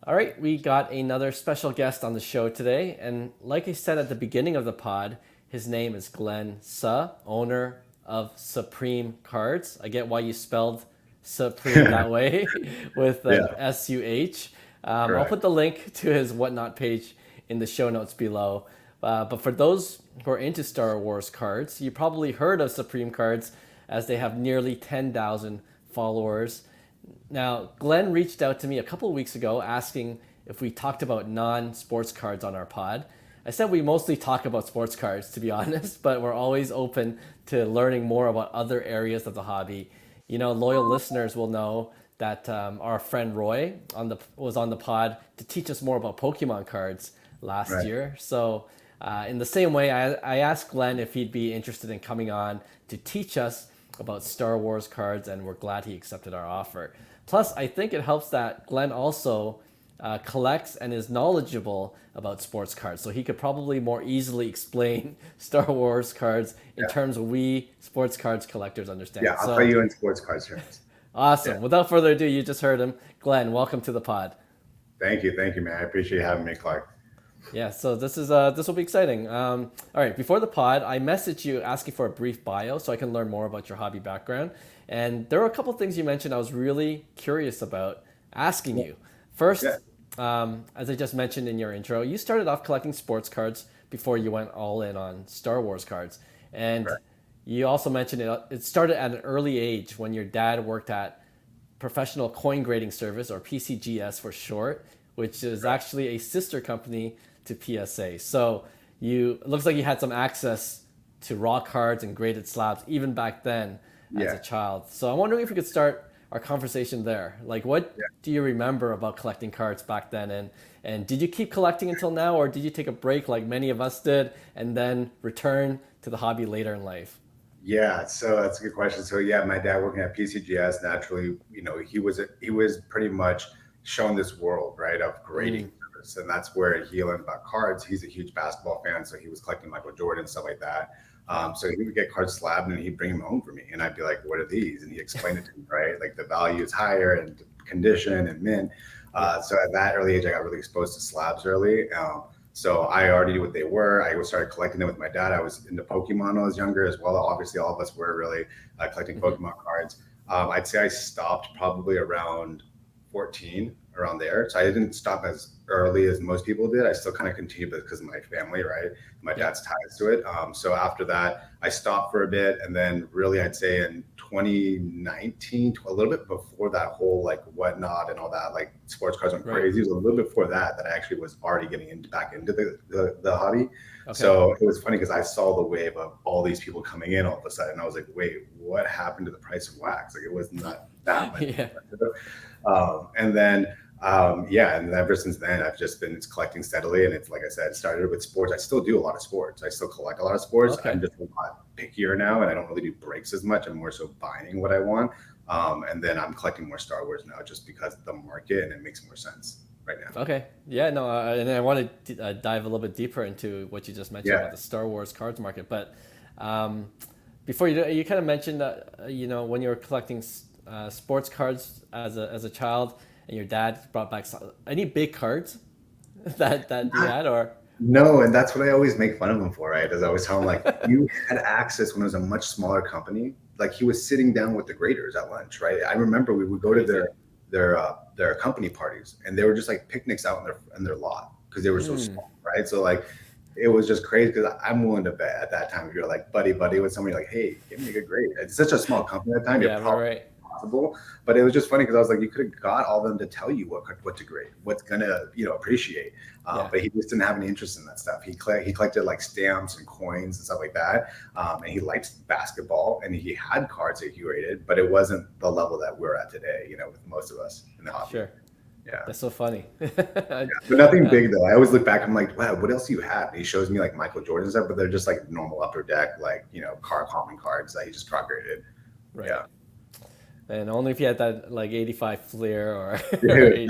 All right, we got another special guest on the show today. And like I said at the beginning of the pod, his name is Glen Suh, owner of Suhpreme Cards. I get why you spelled Supreme that way with Yeah, SUH. I'll correct. put the link to his Whatnot page in the show notes below. But for those who are into Star Wars cards, you probably heard of Supreme Cards as they have nearly 10,000 followers. Now, Glenn reached out to me a couple of weeks ago asking if we talked about non sports cards on our pod. I said we mostly talk about sports cards, to be honest, but we're always open to learning more about other areas of the hobby. Loyal listeners will know that our friend Roy was on the pod to teach us more about Pokemon cards last Right. year. So, in the same way, I asked Glenn if he'd be interested in coming on to teach us about Star Wars cards, and we're glad he accepted our offer. Plus, I think it helps that Glenn also collects and is knowledgeable about sports cards, so he could probably more easily explain Star Wars cards in Yeah. terms we sports cards collectors Yeah. understand. I'll tell So you in sports cards terms. Yeah. awesome. Without further ado, you just heard him. Glenn, welcome to the pod. Thank you. Thank you, man. I appreciate you having me, Clark. Yeah, so this will be exciting. All right, before the pod, I messaged you asking for a brief bio so I can learn more about your hobby background. And there were a couple things you mentioned I was really curious about asking Yeah. you. Yeah. First, as I just mentioned in your intro, you started off collecting sports cards before you went all in on Star Wars cards, and Correct. you also mentioned it started at an early age when your dad worked at Professional Coin Grading Service, or PCGS for short, which is Correct. actually a sister company to PSA. So it looks like you had some access to raw cards and graded slabs even back then as a Yeah. child. So I'm wondering if we could start our conversation there. Like, what Yeah. do you remember about collecting cards back then? And did you keep collecting until now, or did you take a break like many of us did and then return to the hobby later in life? Yeah. So that's a good question. So yeah, my dad working at PCGS, naturally, he was pretty much shown this world, right, of grading Mm, service. And that's where he learned about cards. He's a huge basketball fan, so he was collecting Michael Jordan, stuff like that. So he would get cards slabbed and he'd bring them home for me. And I'd be like, what are these? And he explained it to me, right? Like the value is higher and condition and mint. yeah. So at that early age, I got really exposed to slabs early. So I already knew what they were. I started collecting them with my dad. I was into Pokemon when I was younger as well. Obviously, all of us were really collecting Hmm. Pokemon cards. I'd say I stopped probably around 14, around there. So I didn't stop as early as most people did. I still kind of continued because of my family, right? My Yeah. dad's ties to it. So after that, I stopped for a bit. And then really, I'd say in 2019, a little bit before that whole like whatnot and all that, like sports cars went Right. crazy. It was a little bit before that I actually was already getting back into the hobby. Okay. So it was funny because I saw the wave of all these people coming in all of a sudden. I was like, wait, what happened to the price of wax? Like it was not that much Yeah. expensive. And then yeah, and ever since then, I've just been collecting steadily. And it's like I said, started with sports. I still do a lot of sports. I still collect a lot of sports. Okay. I'm just a lot pickier now, and I don't really do breaks as much. I'm more so buying what I want. And then I'm collecting more Star Wars now, just because of the market, and it makes more sense right now. Okay. Yeah, no, and I want to dive a little bit deeper into what you just mentioned Yeah, about the Star Wars cards market. But um, before you do, you kind of mentioned that when you were collecting sports cards as a child, and your dad brought back any big cards that you had, or no, and that's what I always make fun of him for, right? As I always tell him, like, you had access when it was a much smaller company. Like he was sitting down with the graders at lunch, right? I remember we would go to crazy. their company parties, and they were just like picnics out in their lot because they were so Mm, small, right? So like it was just crazy because I'm willing to bet at that time if you're like buddy with somebody like, hey, give me a good grade. It's such a small company at the time, you're yeah, right, probably right. possible. But it was just funny because I was like, you could have got all of them to tell you what to grade, what's gonna appreciate. Yeah, But he just didn't have any interest in that stuff. He collected like stamps and coins and stuff like that. And he liked basketball and he had cards that he graded, but it wasn't the level that we're at today. With most of us in the hobby. sure. Yeah. That's so funny. But nothing big though. I always look back. I'm like, wow, what else do you have? And he shows me like Michael Jordan stuff, but they're just like normal upper deck, like common cards that he just drop graded. Right. Yeah. And only if you had that like 85 flair or, or Dude, 80.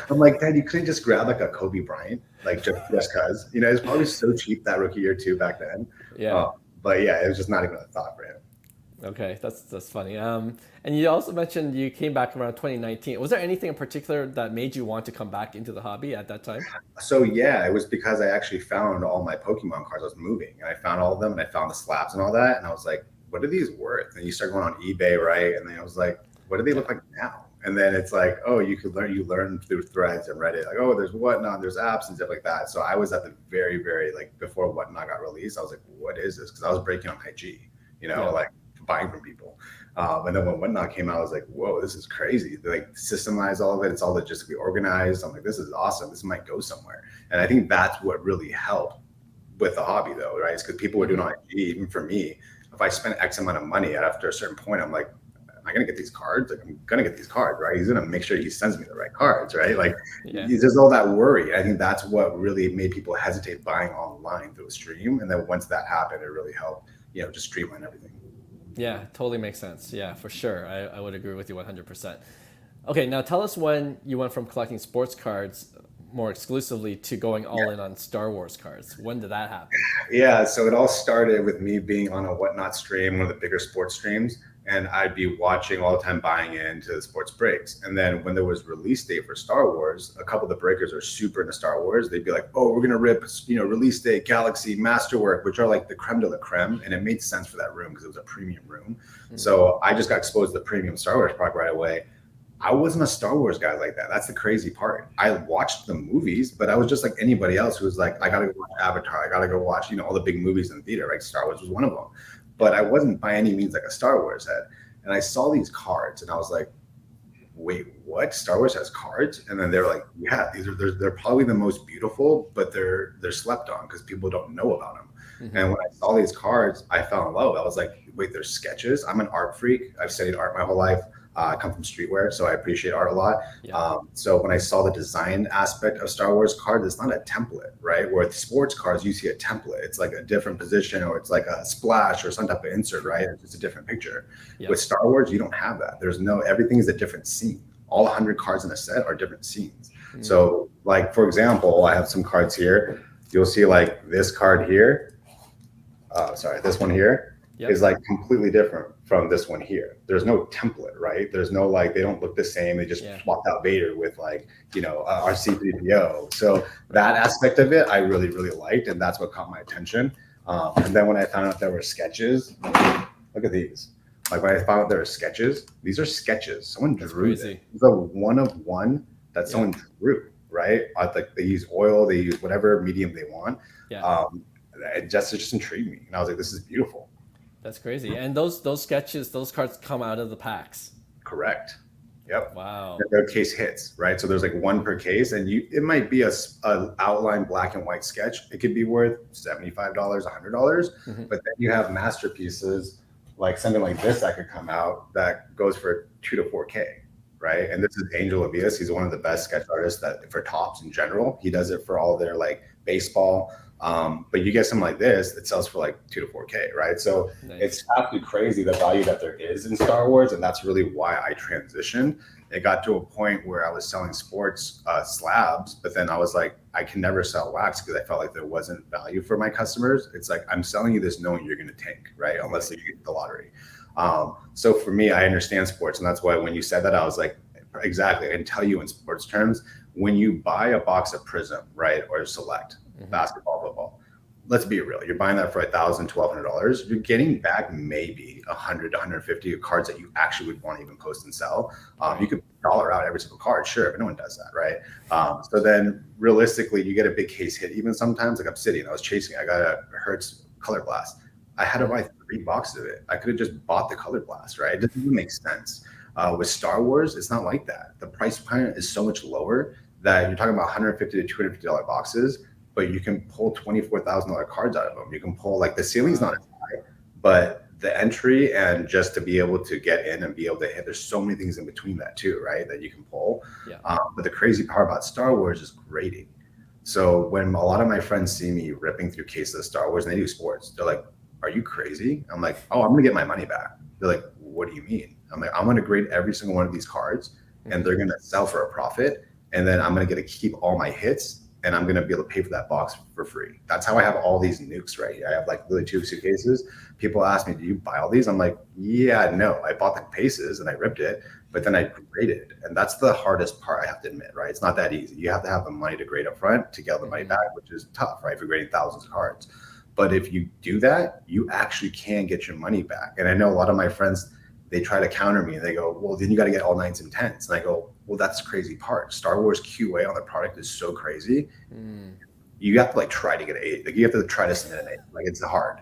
I'm like, Dad, you couldn't just grab like a Kobe Bryant, like just cause. It's probably so cheap that rookie year too back then. Yeah. Uh, but yeah, it was just not even a thought for him. Okay, that's funny. And you also mentioned you came back around 2019. Was there anything in particular that made you want to come back into the hobby at that time? So yeah, it was because I actually found all my Pokemon cards. I was moving and I found all of them and I found the slabs and all that. And I was like, what are these worth? And you start going on eBay, right? And then I was like, what do they Yeah. look like now? And then it's like, oh, you learn through threads and Reddit, like, oh, there's Whatnot, there's apps and stuff like that. So I was at the very, very like before Whatnot got released, I was like, what is this? Because I was breaking on IG, Yeah. like buying from people. And then when Whatnot came out, I was like, whoa, this is crazy. They like systemize all of it. It's all logistically organized. I'm like, this is awesome. This might go somewhere. And I think that's what really helped with the hobby though, right? It's because people were doing Hmm. on IG, even for me, if I spent X amount of money after a certain point, I'm like, am I gonna get these cards? Like I'm gonna get these cards, right? He's gonna make sure he sends me the right cards, right? Like Yeah. there's all that worry. I think that's what really made people hesitate buying online through a stream. And then once that happened, it really helped, just streamline everything. Yeah, totally makes sense. Yeah, for sure. I would agree with you 100%. Okay, now tell us when you went from collecting sports cards more exclusively to going all in on Star Wars cards. When did that happen? Yeah, so it all started with me being on a Whatnot stream, one of the bigger sports streams, and I'd be watching all the time, buying into the sports breaks. And then when there was release date for Star Wars, a couple of the breakers are super into Star Wars. They'd be like, "Oh, we're gonna rip, release date, Galaxy, Masterwork," which are like the creme de la creme, and it made sense for that room because it was a premium room. Mm. So I just got exposed to the premium Star Wars product right away. I wasn't a Star Wars guy like that. That's the crazy part. I watched the movies, but I was just like anybody else who was like, I Yeah. gotta go watch Avatar. I gotta go watch, all the big movies in the theater, right? Star Wars was one of them. But I wasn't by any means like a Star Wars head. And I saw these cards and I was like, wait, what? Star Wars has cards? And then they're like, yeah, they're probably the most beautiful, but they're slept on because people don't know about them. Hmm. And when I saw these cards, I fell in love. I was like, wait, there's sketches. I'm an art freak. I've studied art my whole life. I come from streetwear, so I appreciate art a lot. Yeah. So when I saw the design aspect of Star Wars cards, it's not a template, right? Where with sports cards, you see a template. It's like a different position, or it's like a splash or some type of insert, right? It's just a different picture. Yeah. With Star Wars, you don't have that. Everything is a different scene. All 100 cards in a set are different scenes. Mm. So, like for example, I have some cards here. You'll see like this card here. This one here is Yep. like completely different from this one here. There's no template, right? There's no like, they don't look the same. They just Yeah. swapped out Vader with like, RC3PO. So that aspect of it, I really, really liked. And that's what caught my attention. And then when I found out there were sketches, look at these. Like when I found out there were sketches, these are sketches. Someone That's drew crazy. it. It's a one of one that Yeah. someone drew, right? Like they use oil, they use whatever medium they want. Yeah. It just intrigued me, and I was like, "This is beautiful." That's crazy. And those sketches, those cards come out of the packs. Correct. Yep. Wow. And their case hits, right? So there's like one per case, and it might be a outline black and white sketch. It could be worth $75, $100, Hmm. but then you have masterpieces like something like this that could come out that goes for 2 to 4K, right? And this is Angel Avias. He's one of the best sketch artists that for tops in general. He does it for all their like baseball. But you get something like this, it sells for like 2 to 4K, right? So Nice. it's absolutely crazy the value that there is in Star Wars, and that's really why I transitioned. It got to a point where I was selling sports slabs, but then I was like, I can never sell wax because I felt like there wasn't value for my customers. It's like I'm selling you this knowing you're going to tank, right? Unless you get the lottery. So for me, I understand sports, and that's why when you said that, I was like, exactly. I can tell you in sports terms, when you buy a box of Prism, right, or Select basketball, football, let's be real. You're buying that for $1,000, $1,200. You're getting back maybe 100 to 150 cards that you actually would want to even post and sell. You could dollar out every single card, sure, but no one does that, right? So then realistically, you get a big case hit. Even sometimes, like Obsidian, I was chasing. I got a Hertz Color Blast. I had to buy 3 boxes of it. I could have just bought the Color Blast, right? It doesn't even make sense. With Star Wars, it's not like that. The price point is so much lower that you're talking about $150 to $250 boxes, but you can pull $24,000 cards out of them. You can pull like the ceiling's not as high, but the entry and just to be able to get in and be able to hit, there's so many things in between that too, right? That you can pull. Yeah. But the crazy part about Star Wars is grading. So when a lot of my friends see me ripping through cases of Star Wars and they do sports, they're like, are you crazy? I'm like, oh, I'm gonna get my money back. They're like, what do you mean? I'm like, I'm gonna grade every single one of these cards and they're gonna sell for a profit. And then I'm gonna get to keep all my hits. and I'm going to be able to pay for that box for free. That's how I have all these nukes right here. I have like literally 2 suitcases. People ask me, do you buy all these? I'm like, yeah, no, I bought the cases and I ripped it, but then I graded. And that's the hardest part, I have to admit, right? It's not that easy. You have to have the money to grade up front to get the money back, which is tough, right? If you're grading thousands of cards. But if you do that, you actually can get your money back. And I know a lot of my friends, they try to counter me and they go, well, then you got to get all 9s and 10s. And I go, well, that's the crazy part. Star Wars QA on the product is so crazy. You have to like try to get an 8. Like you have to try to submit an 8. Like it's hard.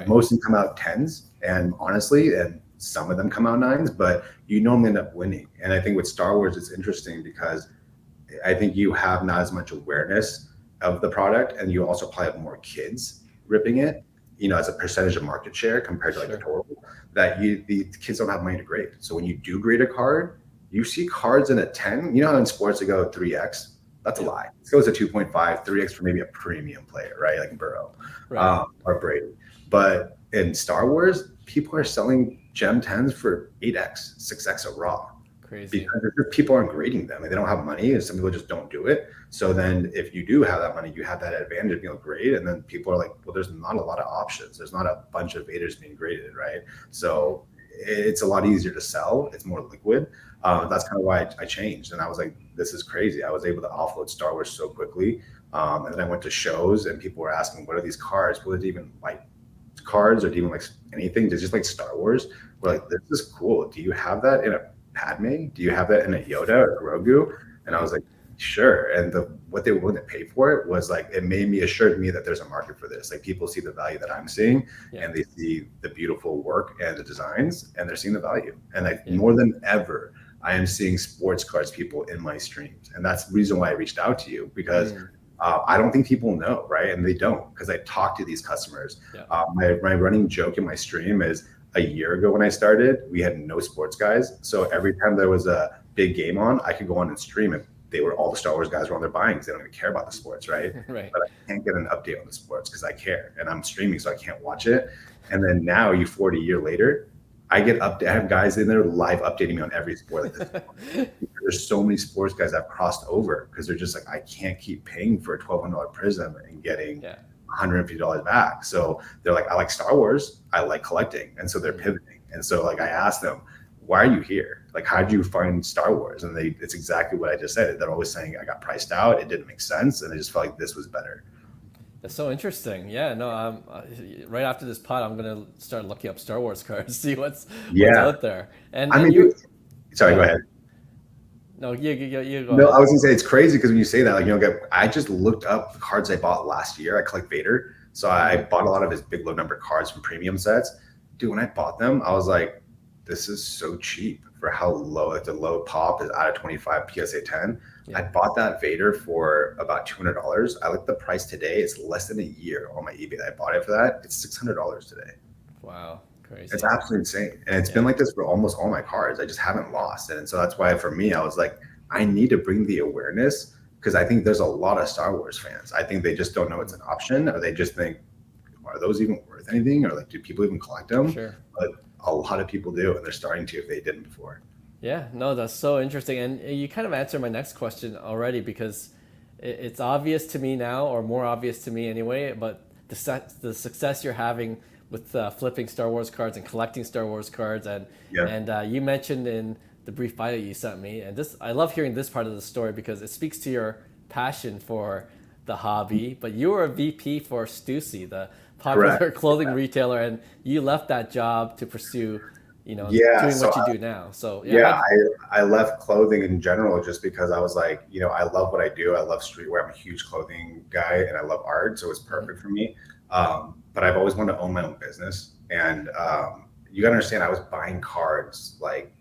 Most of them come out 10s, and honestly, and some of them come out 9s, but you normally end up winning. And I think with Star Wars, it's interesting because I think you have not as much awareness of the product, and you also probably have more kids ripping it, you know, as a percentage of market share compared to like the total, that the kids don't have money to grade. So when you do grade a card, you see cards in a 10. You know how in sports they go 3x? That's a lie. It goes to 2.5, 3x for maybe a premium player, right? Like Burrow or Brady. But in Star Wars, people are selling gem 10s for 8x, 6x a raw. Crazy. Because people aren't grading them and they don't have money, and some people just don't do it. So then if you do have that money, you have that advantage of being able to grade, and then people are like, well, there's not a lot of options. There's not a bunch of Vaders being graded, right? So it's a lot easier to sell. It's more liquid. That's kind of why I changed. And I was like, this is crazy. I was able to offload Star Wars so quickly. And then I went to shows and people were asking, what are these cards? What are they even like cards, or do you even like anything? It's just like Star Wars. We're like, this is cool. Do you have that in a Padme? Do you have that in a Yoda or Grogu? And I was like, sure. And what they were willing to pay for it was like, it made me assured me that there's a market for this. Like people see the value that I'm seeing, and they see the beautiful work and the designs, and they're seeing the value. And like more than ever, I am seeing sports cards people in my streams. And that's the reason why I reached out to you, because I don't think people know, right? And they don't, because I talk to these customers. My running joke in my stream is, a year ago when I started, we had no sports guys. So every time there was a big game on, I could go on and stream it. All the Star Wars guys were on their buying because they don't even care about the sports, right? But I can't get an update on the sports because I care, and I'm streaming, so I can't watch it. And then now, 40 years later, I have guys in there live updating me on every sport. There's so many sports guys that have crossed over because they're just like, I can't keep paying for a $1,200 Prism and getting $150 back. So they're like, I like Star Wars, I like collecting. And so they're pivoting. And so like I asked them, why are you here? Like, how did you find Star Wars? And it's exactly what I just said. They're always saying I got priced out, it didn't make sense, and I just felt like this was better. That's so interesting. Yeah, no, right after this pod, I'm gonna start looking up Star Wars cards, see what's out there. And I mean, sorry, go ahead. No, you go. No, I was gonna say it's crazy because when you say that, like, I just looked up the cards I bought last year. I collect Vader, so I bought a lot of his big low number cards from premium sets. Dude, when I bought them, I was like, this is so cheap for how low, like the low pop is out of 25 PSA 10. I bought that Vader for about $200. I looked at the price today. It's less than a year on my eBay that I bought it for that. It's $600 today. Wow. Crazy. It's absolutely insane. And it's been like this for almost all my cards. I just haven't lost it. And so that's why for me, I was like, I need to bring the awareness, because I think there's a lot of Star Wars fans. I think they just don't know it's an option, or they just think, are those even worth anything? Or like, do people even collect them? Sure. But a lot of people do, and they're starting to if they didn't before. Yeah, no, that's so interesting. And you kind of answered my next question already, because it's obvious to me now, or more obvious to me anyway, but the success you're having with flipping Star Wars cards and collecting Star Wars cards. And you mentioned in the brief bio you sent me, and I love hearing this part of the story because it speaks to your passion for the hobby. But you were a VP for Stussy, the popular clothing retailer, and you left that job to pursue doing what you do now. So I left clothing in general just because I was like, I love what I do. I love streetwear. I'm a huge clothing guy, and I love art, so it's perfect for me. But I've always wanted to own my own business. And you gotta understand, I was buying cards like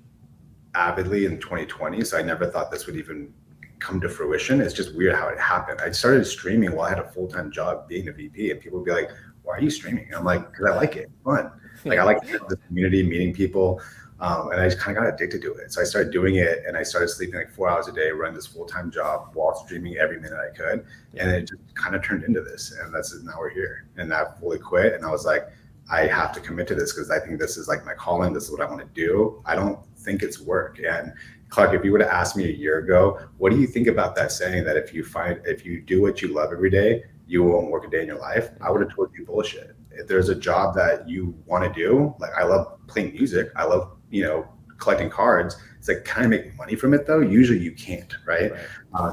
avidly in 2020, so I never thought this would even come to fruition. It's just weird how it happened. I started streaming while I had a full-time job being a VP, and people would be like, why are you streaming? And I'm like, because I like it. It's fun. Like, I like the community, meeting people, and I just kind of got addicted to it. So I started doing it, and I started sleeping like 4 hours a day, running this full-time job while streaming every minute I could. And it just kind of turned into this, and now we're here. And I fully quit, and I was like, I have to commit to this because I think this is like my calling. This is what I want to do. I don't think it's work. And Clark, if you would have asked me a year ago, what do you think about that saying that if you do what you love every day, you won't work a day in your life? I would have told you bullshit. If there's a job that you want to do, like I love playing music, I love, collecting cards. It's like, kind of making money from it though. Usually you can't, right?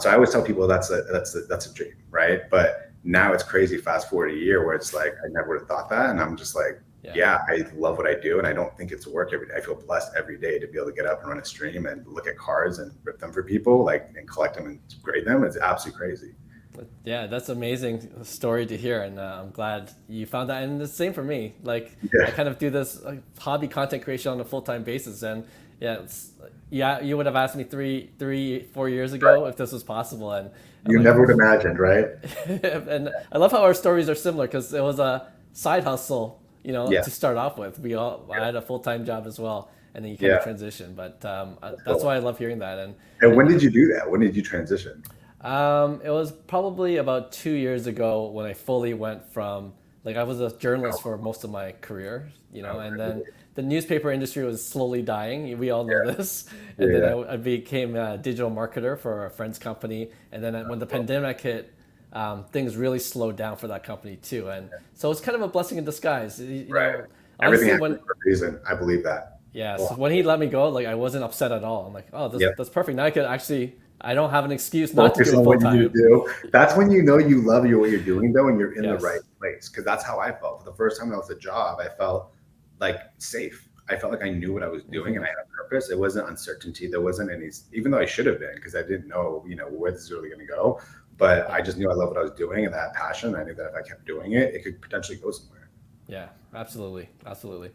So I always tell people that's a dream, right? But now it's crazy. Fast forward a year where it's like I never would have thought that, and I'm just like, yeah, I love what I do, and I don't think it's work every day. I feel blessed every day to be able to get up and run a stream and look at cards and rip them for people, like, and collect them and grade them. It's absolutely crazy. Yeah, that's an amazing story to hear, and I'm glad you found that. And the same for me. Like, I kind of do this hobby content creation on a full-time basis, and you would have asked me 4 years ago if this was possible, and you never would have imagined, right? And I love how our stories are similar because it was a side hustle, to start off with. I had a full-time job as well, and then you kind of transition. But that's why I love hearing that. And when did you do that? When did you transition? It was probably about 2 years ago when I fully went from, like, I was a journalist for most of my career, and then the newspaper industry was slowly dying. We all know this. And then I became a digital marketer for a friend's company. And then when the pandemic hit, things really slowed down for that company too. And so it's kind of a blessing in disguise. Everything honestly, happens for a reason. I believe that. Yeah. So when he let me go, like, I wasn't upset at all. I'm like, oh, that's perfect. Now I don't have an excuse not to do it full time. That's when you know you love what you're doing though, and you're in the right place. Because that's how I felt. For the first time I was a job, I felt like safe. I felt like I knew what I was doing and I had a purpose. It wasn't uncertainty. There wasn't any, even though I should have been, because I didn't know, where this is really going to go. But I just knew I loved what I was doing and that passion. I knew that if I kept doing it, it could potentially go somewhere. Yeah, absolutely. Absolutely.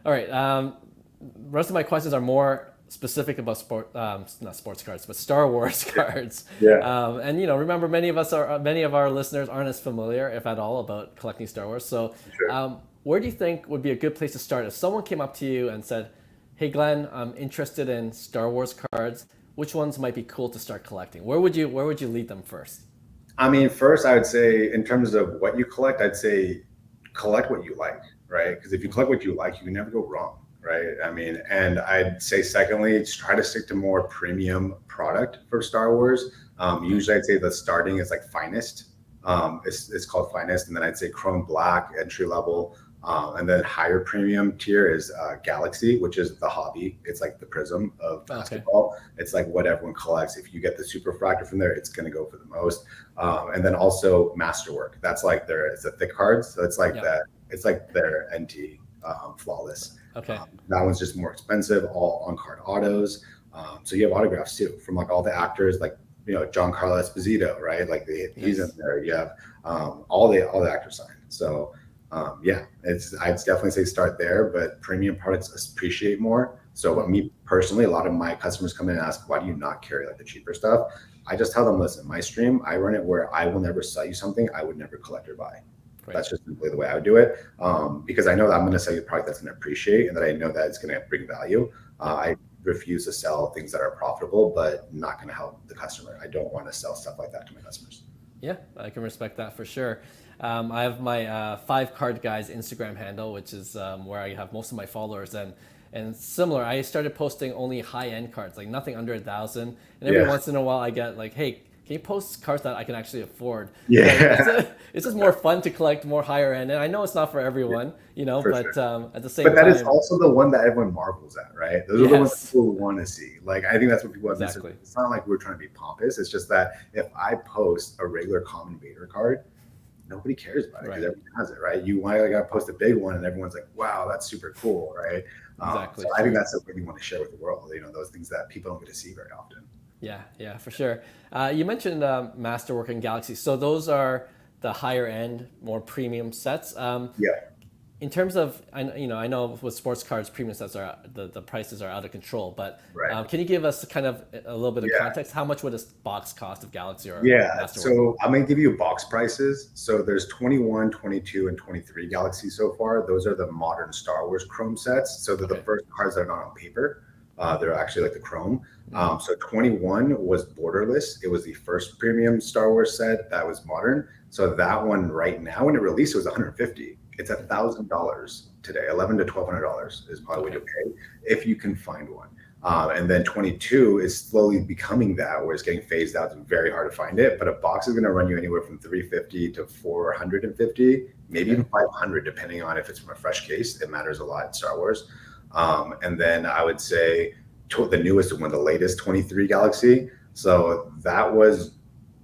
All right. Rest of my questions are more specific about not sports cards, but Star Wars cards. And remember, many of our listeners aren't as familiar, if at all, about collecting Star Wars. So, where do you think would be a good place to start if someone came up to you and said, "Hey, Glenn, I'm interested in Star Wars cards. Which ones might be cool to start collecting?" Where would you lead them first? I mean, first, I would say, in terms of what you collect, I'd say collect what you like, right? Because if you collect what you like, you can never go wrong. Right. I mean, and I'd say secondly, try to stick to more premium product for Star Wars. Usually I'd say the starting is like Finest. It's called Finest. And then I'd say Chrome Black, entry level. And then higher premium tier is Galaxy, which is the hobby. It's like the Prism of basketball. It's like what everyone collects. If you get the super fractor from there, it's going to go for the most. And then also Masterwork. That's like it's a thick card. So it's like it's like their NT Flawless. That one's just more expensive, all on card autos. So you have autographs too from like all the actors, like Giancarlo Esposito, right? Like he's in there. You have all the actors signed. So I'd definitely say start there, but premium products appreciate more. So me personally, a lot of my customers come in and ask, why do you not carry like the cheaper stuff? I just tell them, listen, my stream, I run it where I will never sell you something I would never collect or buy. That's just simply the way I would do it, because I know that I'm going to sell you a product that's going to appreciate and that I know that it's going to bring value. I refuse to sell things that are profitable but not going to help the customer. I don't want to sell stuff like that to my customers. Yeah, I can respect that for sure. I have my 5 Card Guys Instagram handle, which is where I have most of my followers, and similar. I started posting only high-end cards, like nothing under 1,000, and every once in a while I get like, hey, can you post cards that I can actually afford? It's just more fun to collect more higher end. And I know it's not for everyone, at the same time. But that is also the one that everyone marvels at, right? Those are the ones people want to see. Like, I think that's what people have missed. It's not like we're trying to be pompous. It's just that if I post a regular common Vader card, nobody cares about it because everyone has it, right? You want to post a big one and everyone's like, wow, that's super cool, right? So I think that's something you want to share with the world, those things that people don't get to see very often. Yeah, for sure. You mentioned Masterwork and Galaxy. So those are the higher end, more premium sets. In terms of, I know with sports cards, premium sets are the prices are out of control. But can you give us kind of a little bit of context? How much would a box cost of Galaxy or Masterwork? So I'm going to give you box prices. So there's 21, 22, and 23 Galaxy so far. Those are the modern Star Wars Chrome sets. So they're the first cards that are not on paper. They're actually like the Chrome. So 21 was borderless. It was the first premium Star Wars set that was modern. So that one right now, when it released, it was $150. It's $1,000 today. $1,100 to $1,200 is probably what you'll pay if you can find one. And then 22 is slowly becoming that, where it's getting phased out. It's very hard to find it, but a box is going to run you anywhere from 350 to 450, maybe even 500, depending on if it's from a fresh case. It matters a lot in Star Wars. And then I would say the newest one, the latest 23 Galaxy. So that was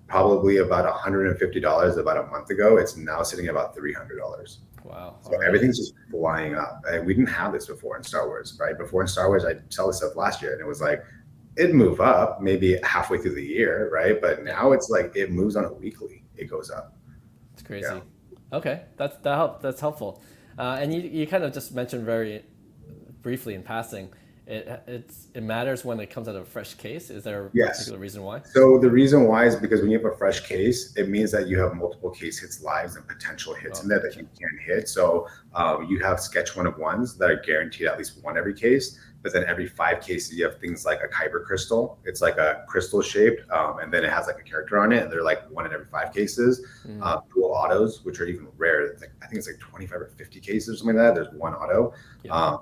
probably about $150 about a month ago. It's now sitting at about $300. Wow. So everything's just flying up. And we didn't have this before in Star Wars, right? Before in Star Wars, I saw this stuff last year and it was like, it'd move up maybe halfway through the year, right? But now it's like, it moves on a weekly, it goes up. It's crazy. Yeah. Okay, that's helpful. And you kind of just mentioned very briefly in passing, it matters when it comes out of a fresh case. Is there a particular reason why? So the reason why is because when you have a fresh case, it means that you have multiple case hits lives and potential hits in there that you can hit. So you have sketch 1 of 1s that are guaranteed at least one every case. But then every 5 cases, you have things like a kyber crystal. It's like a crystal shaped, and then it has like a character on it. And they're like 1 in every 5 cases. Dual autos, which are even rare. I think it's like 25 or 50 cases or something like that. There's 1 auto.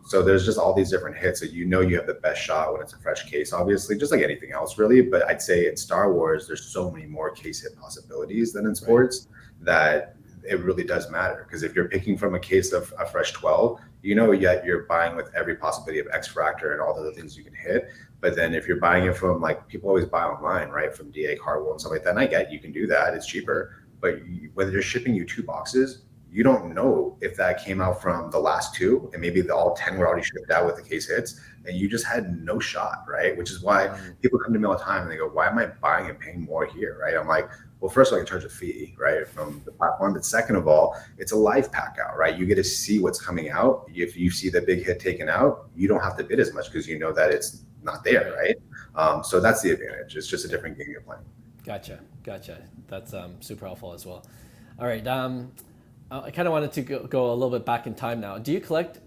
So there's just all these different hits. So you have the best shot when it's a fresh case, obviously, just like anything else, really. But I'd say in Star Wars, there's so many more case hit possibilities than in sports that it really does matter. Because if you're picking from a case of a fresh 12, yet you're buying with every possibility of X Fractor and all the other things you can hit. But then if you're buying it from, like, people always buy online, right? From DA Cardwell and stuff like that. And I get you can do that. It's cheaper. But when they're shipping you 2 boxes, you don't know if that came out from the last 2 and maybe all 10 were already shipped out with the case hits and you just had no shot, right? Which is why people come to me all the time and they go, why am I buying and paying more here, right? I'm like, well, first of all, I can charge a fee, right, from the platform. But second of all, it's a live pack out, right? You get to see what's coming out. If you see the big hit taken out, you don't have to bid as much because you know that it's not there, right? So that's the advantage. It's just a different game you're playing. Gotcha. That's super helpful as well. All right. I kind of wanted to go a little bit back in time now. Do you collect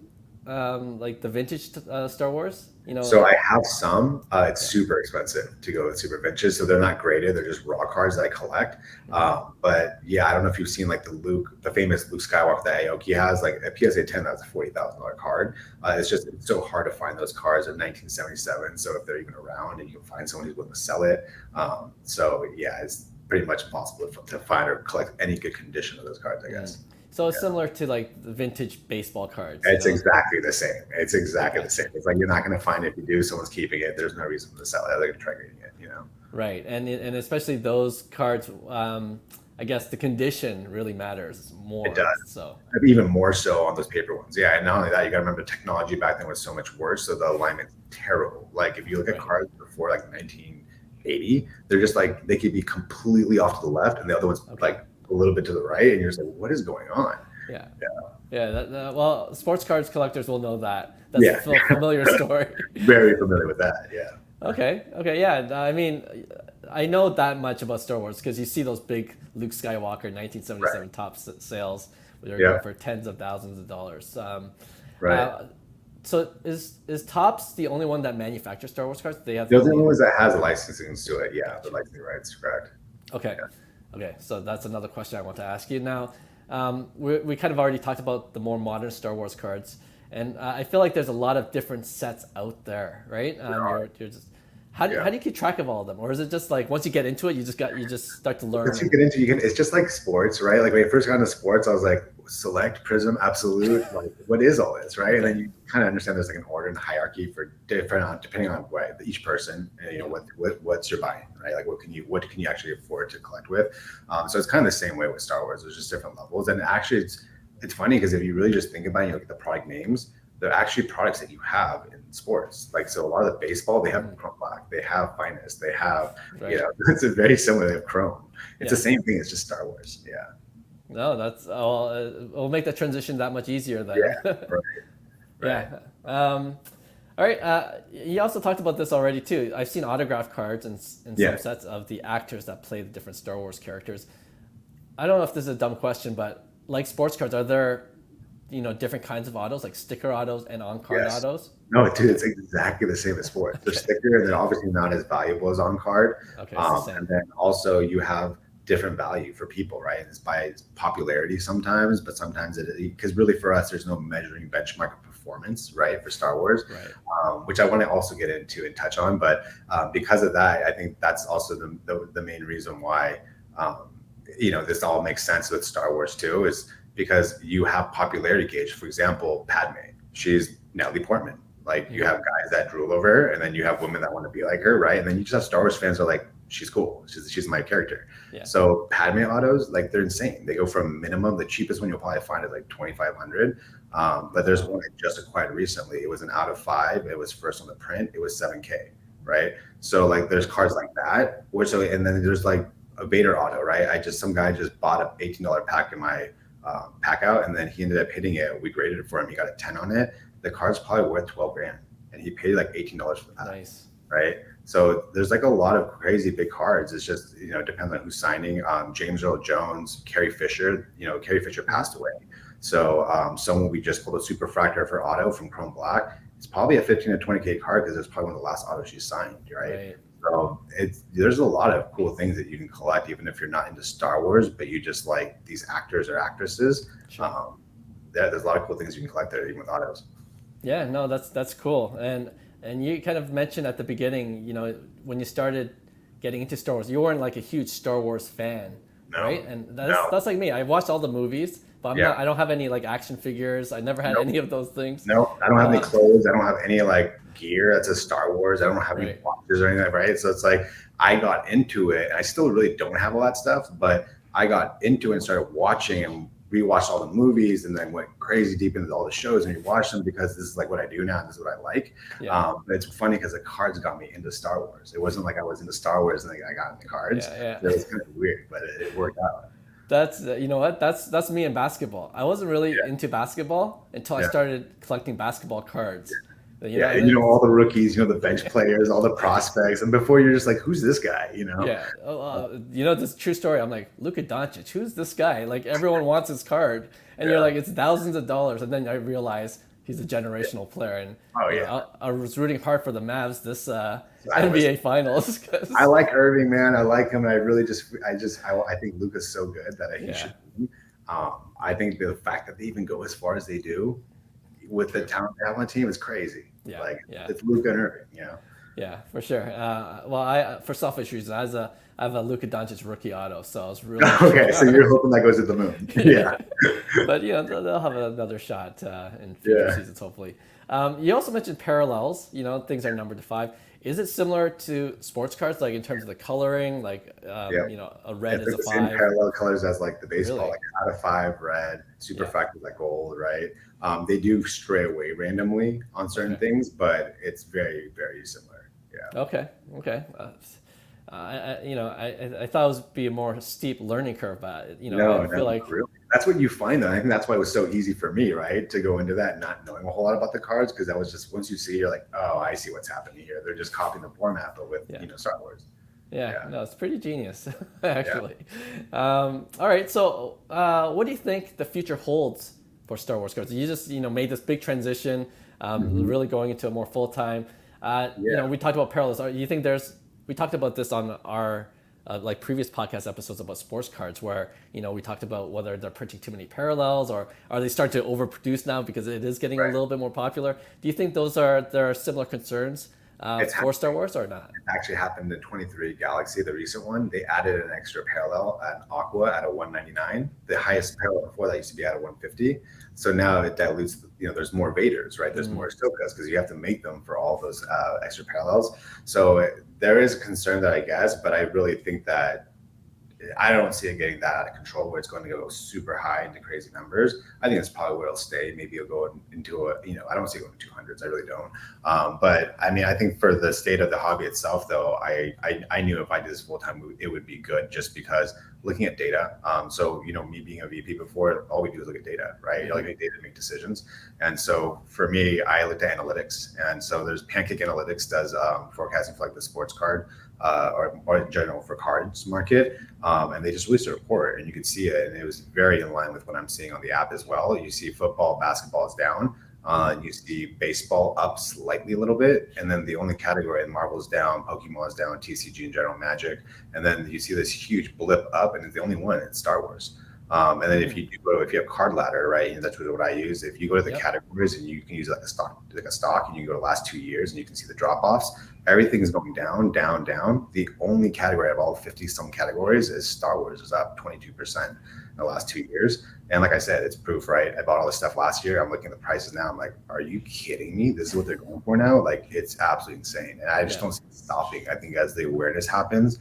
like the vintage Star Wars? So I have some. It's super expensive to go with super vintage, so they're not graded. They're just raw cards that I collect. But yeah, I don't know if you've seen like the famous Luke Skywalker that Aoki has, like a PSA 10. That's a $40,000 card. It's so hard to find those cards in 1977. So if they're even around, and you can find someone who's willing to sell it, so yeah, it's pretty much impossible to find or collect any good condition of those cards, I guess. So it's similar to like the vintage baseball cards. It's exactly the same. It's exactly the same. It's like you're not going to find it. If you do, someone's keeping it. There's no reason to sell it. They're going to try grading it, Right, and especially those cards. I guess the condition really matters more. It does. So even more so on those paper ones. Yeah, and not only that, you got to remember technology back then was so much worse. So the alignment's terrible. Like if you look at cards before like 1980, they're just like they could be completely off to the left, and the other one's like a little bit to the right, and you're just like, what is going on? Well, sports cards collectors will know that. That's a familiar story. Very familiar with that. Okay, yeah. I mean, I know that much about Star Wars because you see those big Luke Skywalker 1977 top sales where they're going for tens of thousands of dollars. So is Topps the only one that manufactures Star Wars cards? They have the only one that has licensing to it. Yeah, the licensing rights, correct. Okay. Okay, so that's another question I want to ask you now. We kind of already talked about the more modern Star Wars cards, and I feel like there's a lot of different sets out there, right? You're just how do you keep track of all of them, or is it just like once you get into it, you just start to learn? Once you get into it's just like sports, right? Like when I first got into sports, I was like, Select, Prism, Absolute, like what is all this, right? And then you kind of understand there's like an order and hierarchy for depending on each person, and what's your buy-in, right? Like what can you actually afford to collect with? So it's kind of the same way with Star Wars. There's just different levels, and actually it's funny because if you really just think about it, you look at the product names, they're actually products that you have in sports. Like, so a lot of the baseball, they have Chrome Black, they have Finest, they have, it's a very similar, they have Chrome. It's the same thing, it's just Star Wars. Yeah. No, that's, it'll make the transition that much easier then. Yeah. All right. You also talked about this already too. I've seen autograph cards and some sets of the actors that play the different Star Wars characters. I don't know if this is a dumb question, but like sports cards, are there different kinds of autos, like sticker autos and on-card autos? No, dude, it's exactly the same as sports. They're sticker, and they're obviously not as valuable as on-card. Okay, and then also you have different value for people, right? It's by popularity sometimes, but sometimes because really for us, there's no measuring benchmark of performance, right, for Star Wars, Right. which I want to also get into and touch on. But because of that, I think that's also the main reason why, this all makes sense with Star Wars too, is because you have popularity gauge. For example, Padme, she's Natalie Portman. Like you have guys that drool over her, and then you have women that want to be like her, right? And then you just have Star Wars fans who are like, she's cool. She's my character. Yeah. So Padme autos, like they're insane. They go from minimum, the cheapest one you'll probably find is like 2,500. But there's one I just acquired recently. It was an out of 5. It was first on the print. It was 7K, right? So like there's cards like that. And then there's like a Vader auto, right? Some guy just bought a $18 pack in my pack out, and then he ended up hitting it. We graded it for him. He got a 10 on it. The card's probably worth 12 grand, and he paid like $18 for the pack. Nice. Right? So there's like a lot of crazy big cards. It's just, it depends on who's signing. James Earl Jones, Carrie Fisher, Carrie Fisher passed away. So someone we just pulled a Superfractor for auto from Chrome Black. It's probably a 15 to 20K card because it's probably one of the last autos she signed, right? So there's a lot of cool things that you can collect, even if you're not into Star Wars, but you just like these actors or actresses. Sure. There's a lot of cool things you can collect there, even with autos. Yeah, no, that's cool. And you kind of mentioned at the beginning, when you started getting into Star Wars, you weren't like a huge Star Wars fan, right? And that's like me. I watched all the movies, but I don't have any like action figures. I never had any of those things. No, I don't have any clothes. I don't have any like gear that's a Star Wars. I don't have any watches or anything, right? So it's like I got into it, and I still really don't have all that stuff, but I got into it and started watching and rewatched all the movies, and then went crazy deep into all the shows and rewatched them because this is like what I do now. And this is what I like. But it's funny because the cards got me into Star Wars. It wasn't like I was into Star Wars and then I got into cards. It was kind of weird, but it worked out. That's that's me in basketball. I wasn't really into basketball until I started collecting basketball cards. And all the rookies, the bench players, all the prospects, and before you're just like, who's this guy? This true story. I'm like, Luka Doncic, who's this guy? Like everyone wants his card, and you're like, it's thousands of dollars, and then I realize he's a generational player, and I was rooting hard for the Mavs this NBA Finals. I like Irving, man. I like him. I really I think Luka's so good that he should be. I think the fact that they even go as far as they do with the talent they have on the team is crazy. It's Luka and Irving, Yeah, for sure. I for selfish reasons, I have a Luka Doncic rookie auto, so I was really okay. So you're hoping that goes to the moon, yeah. But they'll have another shot in future seasons, hopefully. You also mentioned parallels. Things are numbered to 5. Is it similar to sports cards, like in terms of the coloring, like a red is a 5? Same parallel colors as like the baseball, Really? like out of 5 red, Superfractor like gold, right? They do stray away randomly on certain things, but it's very, very similar. Yeah. Okay. I thought it would be a more steep learning curve, but I feel like really. That's what you find, though. I think that's why it was so easy for me, right, to go into that not knowing a whole lot about the cards, because that was just, once you see, you're like, oh, I see what's happening here. They're just copying the format, but with Star Wars. No, it's pretty genius, actually. All right, so what do you think the future holds for Star Wars cards? You just made this big transition, really going into a more full time. We talked about parallels. You think we talked about this on our previous podcast episodes about sports cards, where we talked about whether they're printing too many parallels, or are they starting to overproduce now because it is getting a little bit more popular? Do you think there are similar concerns for Star Wars or not? It actually happened in 23 Galaxy, the recent one. They added an extra parallel at Aqua at a 199. The highest parallel before that used to be at a 150. So now it dilutes, there's more Vaders, right? There's more Ahsokas because you have to make them for all those extra parallels. So there is a concern that I guess, but I really think that I don't see it getting that out of control where it's going to go super high into crazy numbers. I think it's probably where it'll stay. Maybe it'll go into I don't see it going to 200s. I really don't. But I mean, I think for the state of the hobby itself, though, I knew if I did this full time, it would be good, just because looking at data. So, me being a VP before, all we do is look at data, right? You look at data to make decisions. And so for me, I looked at analytics. And so there's Pancake Analytics does forecasting for like the sports card or in general for cards market. And they just released a report, and you could see it. And it was very in line with what I'm seeing on the app as well. You see football, basketball is down. You see baseball up slightly a little bit, and then the only category in Marvel is down, Pokemon is down, TCG and General Magic, and then you see this huge blip up, and it's the only one, it's Star Wars. And then if you do if you have card ladder, right, and that's what I use. If you go to the Yep. categories and you can use like a stock, and you can go to the last 2 years and you can see the drop offs. Everything is going down, down, down. The only category of all 50 some categories is Star Wars is up 22% in the last 2 years. And like I said, it's proof, right? I bought all this stuff last year. I'm looking at the prices now. I'm like, are you kidding me? This is what they're going for now? Like, it's absolutely insane. And I just don't see it stopping. I think as the awareness happens,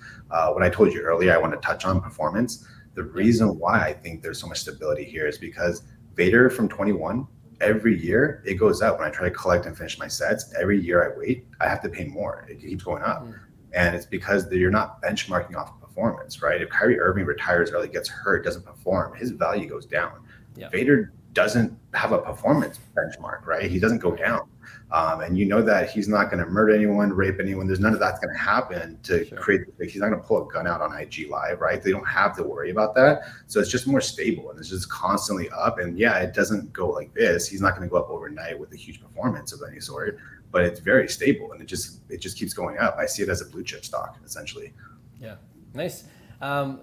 when I told you earlier, I want to touch on performance. The reason why I think there's so much stability here is because Vader from 21, every year it goes up. When I try to collect and finish my sets, every year I wait, I have to pay more. It keeps going up. And it's because you're not benchmarking off of performance, right? If Kyrie Irving retires early, gets hurt, doesn't perform, his value goes down. Vader doesn't have a performance benchmark, right? He doesn't go down. And you know that he's not going to murder anyone, rape anyone. There's none of that's going to happen to create. Like, he's not going to pull a gun out on IG Live, right? They don't have to worry about that. So it's just more stable and it's just constantly up. And yeah, it doesn't go like this. He's not going to go up overnight with a huge performance of any sort, but it's very stable and it just keeps going up. I see it as a blue chip stock essentially. Yeah, nice. Kind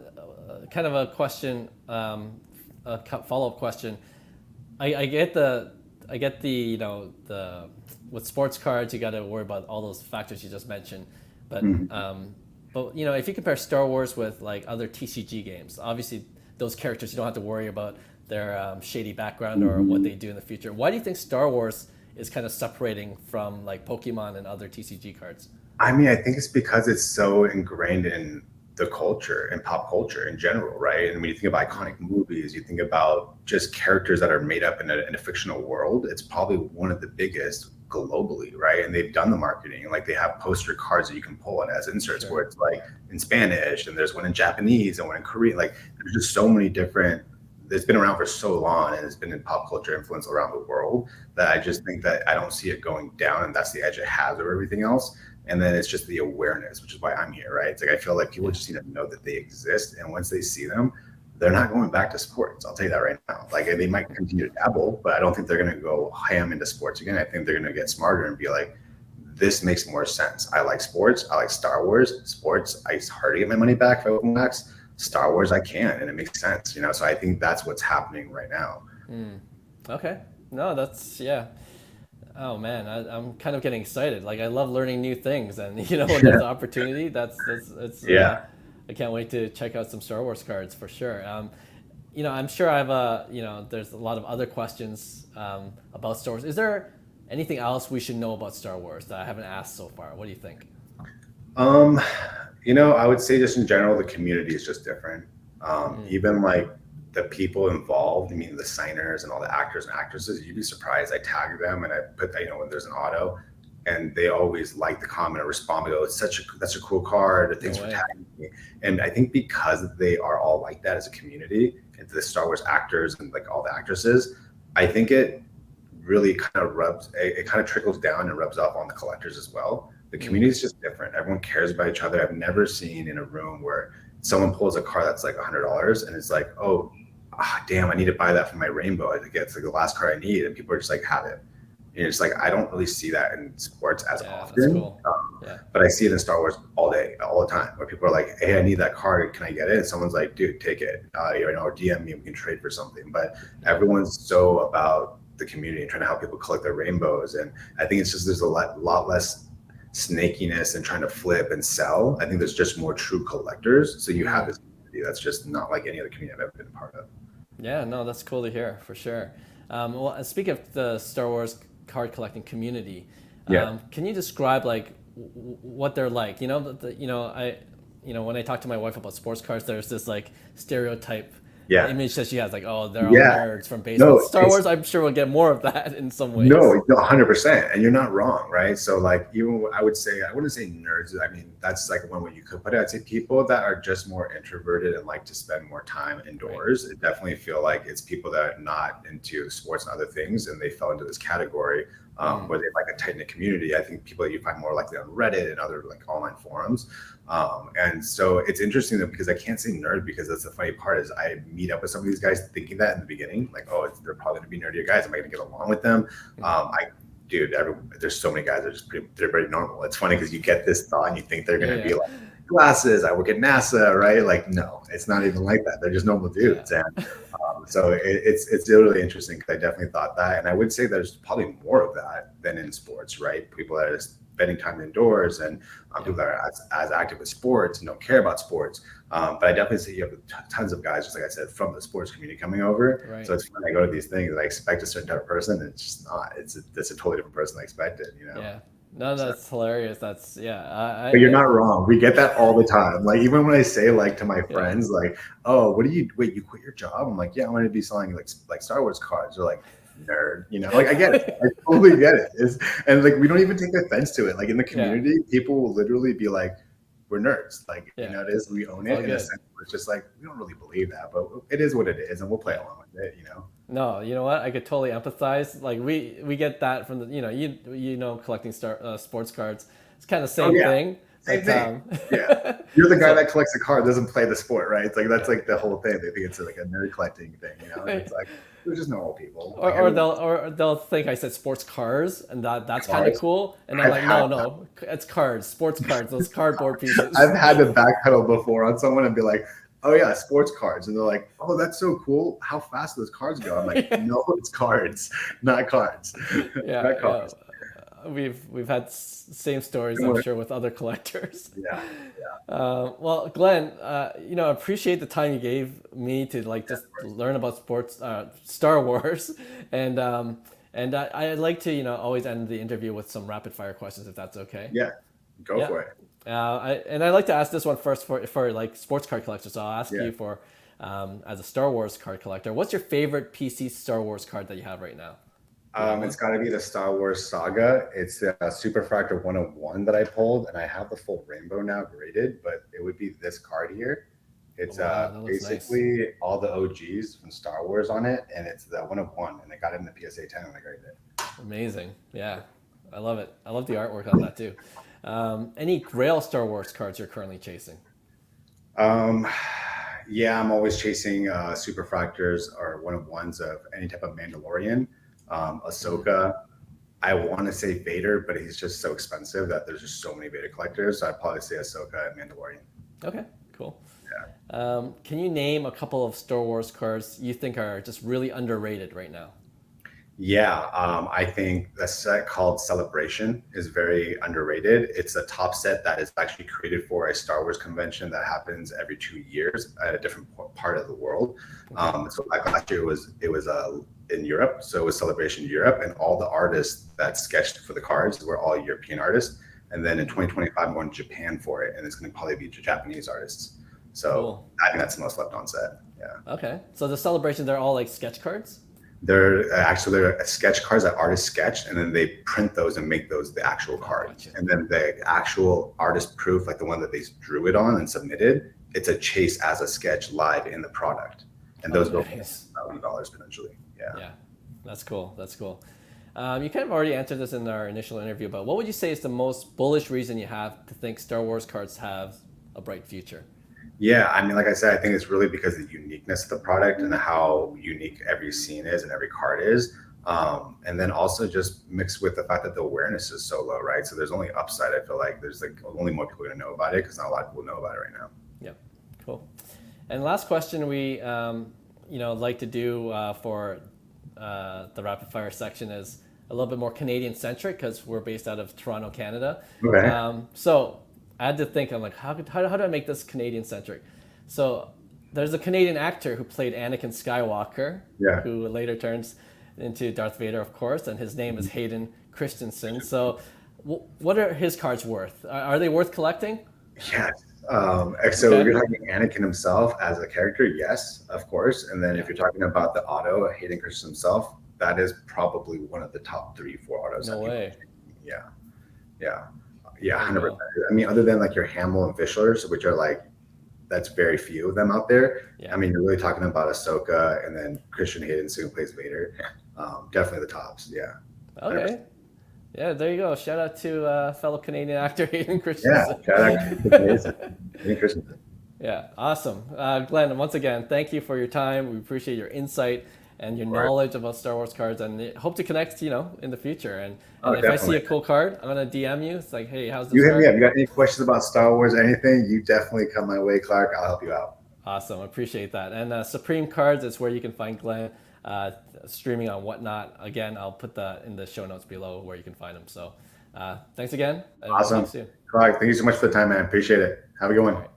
of a question, a follow-up question. I get the with sports cards you got to worry about all those factors you just mentioned, but if you compare Star Wars with like other TCG games, obviously those characters you don't have to worry about their shady background or what they do in the future. Why do you think Star Wars is kind of separating from like Pokemon and other TCG cards? I mean, I think it's because it's so ingrained in the culture and pop culture in general, right? And when you think about iconic movies, you think about just characters that are made up in a fictional world. It's probably one of the biggest globally, right? And they've done the marketing. Like, they have poster cards that you can pull in as inserts where it's like in Spanish, and there's one in Japanese and one in Korean. Like, there's just so many different. It's been around for so long and it's been in pop culture influence around the world that I just think that I don't see it going down, and that's the edge it has over everything else. And then it's just the awareness, which is why I'm here, right? It's like I feel like people just need to know that they exist, and once they see them, they're not going back to sports. I'll tell you that right now. Like, they might continue to dabble, but I don't think they're going to go ham into sports again. I think they're going to get smarter and be like, this makes more sense. I like sports. I like Star Wars. Sports, it's hard to get my money back if I open wax. Star Wars, I can, and it makes sense, So I think that's what's happening right now. Okay. No, that's Oh man, I'm kind of getting excited. Like, I love learning new things, and when there's an opportunity, that's I can't wait to check out some Star Wars cards for sure. I'm sure I have there's a lot of other questions about Star Wars. Is there anything else we should know about Star Wars that I haven't asked so far? What do you think? I would say just in general, the community is just different. Even like the people involved, I mean, the signers and all the actors and actresses, you'd be surprised. I tag them and I put that, when there's an auto, and they always like the comment or respond. They go, that's a cool card. Thanks for tagging me. And I think because they are all like that as a community, and the Star Wars actors and like all the actresses, I think it really kind of trickles down and rubs off on the collectors as well. The community is just different. Everyone cares about each other. I've never seen in a room where someone pulls a card that's like $100 and it's like, oh, damn, I need to buy that for my rainbow. I think it's like the last card I need, and people are just like, have it. And it's like, I don't really see that in sports as often. That's cool. But I see it in Star Wars all day, all the time, where people are like, hey, I need that card. Can I get it? And someone's like, dude, take it. Or DM me, we can trade for something. But everyone's so about the community and trying to help people collect their rainbows. And I think it's just there's a lot less snakiness and trying to flip and sell. I think there's just more true collectors. So you have this community that's just not like any other community I've ever been a part of. Yeah, no, that's cool to hear for sure. Well, speaking of the Star Wars card collecting community, can you describe like what they're like? When I talk to my wife about sports cards, there's this like stereotype image that she has, like, oh, they're all nerds from baseball. No, Star Wars, I'm sure we'll get more of that in some ways. No, 100%, and you're not wrong, right? So like, even I wouldn't say nerds. I mean, that's like one way you could put it. I'd say people that are just more introverted and like to spend more time indoors. Right. I definitely feel like it's people that are not into sports and other things, and they fell into this category where they like a tight-knit community. I think people that you find more likely on Reddit and other like online forums. And so it's interesting though, because I can't say nerd, because that's the funny part is I meet up with some of these guys thinking that in the beginning, like, oh, they're probably gonna be nerdier guys. Am I gonna get along with them? There's so many guys that are they're very normal. It's funny because you get this thought and you think they're gonna be like glasses. I work at NASA, right? Like, no, it's not even like that. They're just normal Yeah. dudes. And so it's really interesting because I definitely thought that. And I would say there's probably more of that than in sports, right? People that are just spending time indoors and people that are as active with sports and don't care about sports. But I definitely see you have tons of guys, just like I said, from the sports community coming over. Right. So it's when I go to these things and I expect a certain type of person, and it's just not. It's a totally different person I expected, you know? Yeah. No, So, that's hilarious. That's yeah. but you're not wrong. We get that all the time. Like even when I say like to my Yeah. friends, like, "Oh, what do you wait? You quit your job?" I'm like, "Yeah, I'm going to be selling like Star Wars cards." They're like, "Nerd," you know. Like I get it. I totally get it. And like we don't even take offense to it. Like in the community, people will literally be like, "We're nerds." Like you know, it is. We own it in a sense. It's just like we don't really believe that, but it is what it is, and we'll play along with it. You know. No, you know what? I could totally empathize. Like we get that from the you know collecting sports cards. It's kind of the same thing. Same thing. Yeah, you're the guy that collects a card, doesn't play the sport, right? It's like that's like the whole thing. They think it's like a nerd collecting thing, you know? And it's like they're just normal people. Or they'll think I said sports cars, and that's kind of cool. And I'm like, no, it's cards, sports cards, those cardboard pieces. I've had to backpedal before on someone and be like, "Oh yeah, sports cards," and they're like, "Oh, that's so cool. How fast do those cards go?" I'm like, "No, it's cards, not cards." Not cards. We've had same stories, I'm sure, with other collectors. Yeah. Well, Glenn, appreciate the time you gave me to like just learn about sports, Star Wars, and I'd like to always end the interview with some rapid fire questions if that's okay. Yeah, go for it. I'd like to ask this one first for like sports card collectors. So I'll ask you for as a Star Wars card collector, what's your favorite PC Star Wars card that you have right now? It's got to be the Star Wars Saga. It's a Superfractor 101 that I pulled, and I have the full rainbow now graded, but it would be this card here. It's basically all the OGs from Star Wars on it, and it's the 101, and I got it in the PSA 10 when I graded it. Amazing. Yeah, I love it. I love the artwork on that too. Any Grail Star Wars cards you're currently chasing? Yeah, I'm always chasing Superfractors or 101s of any type of Mandalorian. Ahsoka, I want to say Vader, but he's just so expensive that there's just so many Vader collectors. So I'd probably say Ahsoka and Mandalorian. Okay, cool. Yeah. Can you name a couple of Star Wars cards you think are just really underrated right now? Yeah, I think the set called Celebration is very underrated. It's a top set that is actually created for a Star Wars convention that happens every 2 years at a different part of the world. So like last year it was in Europe, so it was Celebration Europe, and all the artists that sketched for the cards were all European artists. And then in 2025, I'm going to Japan for it, and it's going to probably be Japanese artists. So I think that's the most left on set. Yeah. Okay, so the Celebration, they're all like sketch cards? They're sketch cards that artists sketched, and then they print those and make those the actual cards. Gotcha. And then the actual artist proof, like the one that they drew it on and submitted, it's a chase as a sketch live in the product. And those go for $1,000 potentially. Yeah, that's cool. That's cool. You kind of already answered this in our initial interview, but what would you say is the most bullish reason you have to think Star Wars cards have a bright future? Yeah, I mean, like I said, I think it's really because of the uniqueness of the product and how unique every scene is and every card is. And then also just mixed with the fact that the awareness is so low, right? So there's only upside. I feel like there's like only more people are going to know about it because not a lot of people know about it right now. Yeah, cool. And last question we like to do for the rapid fire section is a little bit more Canadian centric because we're based out of Toronto, Canada. Okay. So I had to think, I'm like, how do I make this Canadian centric? So there's a Canadian actor who played Anakin Skywalker, who later turns into Darth Vader, of course, and his name is Hayden Christensen. So what are his cards worth? Are they worth collecting? Yes. So if you're talking Anakin himself as a character, yes, of course. And then if you're talking about the auto, Hayden Christensen himself, that is probably one of the top 3-4 autos. No way. Yeah, 100%. I mean, other than like your Hamill and Fischlers, which are like, that's very few of them out there. Yeah. I mean, you're really talking about Ahsoka and then Christian Hayden, who plays Vader. Definitely the tops. Yeah. Okay. 100%. Yeah, there you go. Shout out to fellow Canadian actor Hayden Christensen. Yeah, shout out to Hayden Christensen. Yeah, awesome. Glenn, once again, thank you for your time. We appreciate your insight and your Of course. knowledge about Star Wars cards, and hope to connect, in the future. And Oh, if I see definitely. a cool card, I'm gonna DM you. It's like, hey, how's You this hit me card? up. You got any questions about Star Wars, anything? You definitely come my way, Clark. I'll help you out. Awesome, appreciate that. And Supreme Cards is where you can find Glenn streaming on Whatnot. Again, I'll put that in the show notes below where you can find him. So thanks again, and we'll talk Awesome. soon. Clark, thank you so much for the time, man. Appreciate it. Have a good All one. right.